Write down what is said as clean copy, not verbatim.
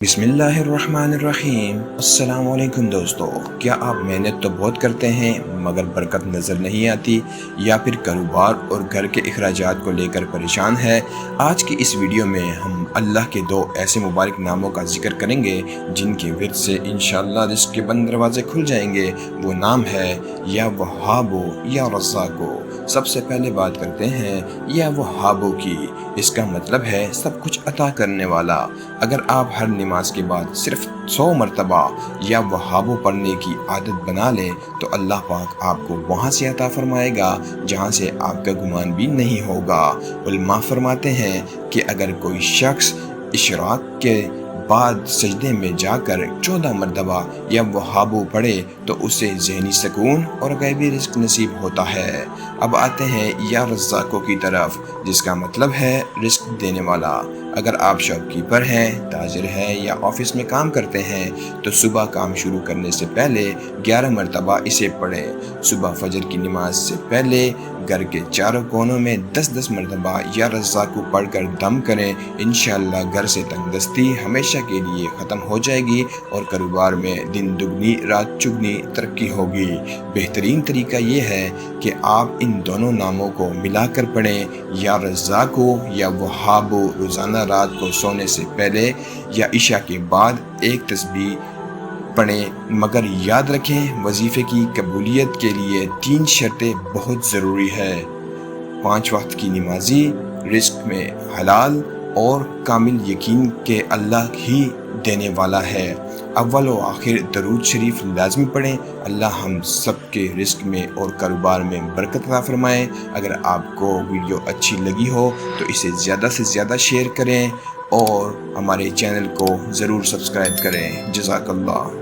बिस्मिल्लाहिर्रहमानिर्रहीम। अस्सलाम वालेकुम दोस्तों, क्या आप मेहनत तो बहुत करते हैं मगर बरकत नज़र नहीं आती, या फिर कारोबार और घर के अखराजात को लेकर परेशान है? आज की इस वीडियो में हम अल्लाह के दो ऐसे मुबारक नामों का जिक्र करेंगे जिनके विर्द से इंशाअल्लाह रिज़्क़ के बंद दरवाजे खुल जाएंगे। वो नाम है या वहाबो या रज़्ज़ाको। सबसे पहले बात करते हैं या वहाबो की। इसका मतलब है सब कुछ अता करने वाला। अगर आप हर नमाज के बाद सिर्फ 100 मरतबा या वहाबो पढ़ने की आदत बना लें तो अल्लाह पाक आपको वहाँ से अता फरमाएगा जहाँ से आपका गुमान भी नहीं होगा। उलमा फरमाते हैं कि अगर कोई शख्स इशराक के बाद सजदे में जाकर 14 मरतबा या वहाबो पढ़े तो उसे ज़हनी सुकून और गैबी रिज़्क़ नसीब होता है। अब आते हैं या रज़्ज़ाको की तरफ, जिसका मतलब है रिज़्क़ देने वाला। अगर आप शॉपकीपर हैं, ताजिर हैं या ऑफिस में काम करते हैं तो सुबह काम शुरू करने से पहले 11 मरतबा इसे पढ़ें। सुबह फजर की नमाज से पहले घर के चारों कोनों में 10-10 मरतबा या रज़्ज़ाको पढ़कर दम करें। इंशाअल्लाह घर से तंगदस्ती हमेशा के लिए ख़त्म हो जाएगी और कारोबार में दिन दुगनी रात चुगनी तरक्की होगी। बेहतरीन तरीका ये है कि आप इन दोनों नामों को मिलाकर पढ़ें, या रज़्ज़ाको या वहाबो। रोज़ाना रात को सोने से पहले या इशा के बाद एक तस्बीह पढ़ें, मगर याद रखें वजीफ़े की कबूलियत के लिए 3 शर्तें बहुत ज़रूरी है। 5 वक्त की नमाजी, रिज़्क़ में हलाल और कामिल यकीन के अल्लाह ही देने वाला है। अव्वल व आखिर दरूद शरीफ लाजमी पढ़ें। अल्लाह हम सब के रिज़्क़ में और कारोबार में बरकत अता फरमाएँ। अगर आपको वीडियो अच्छी लगी हो तो इसे ज़्यादा से ज़्यादा शेयर करें और हमारे चैनल को ज़रूर सब्सक्राइब करें। जज़ाकल्लाह।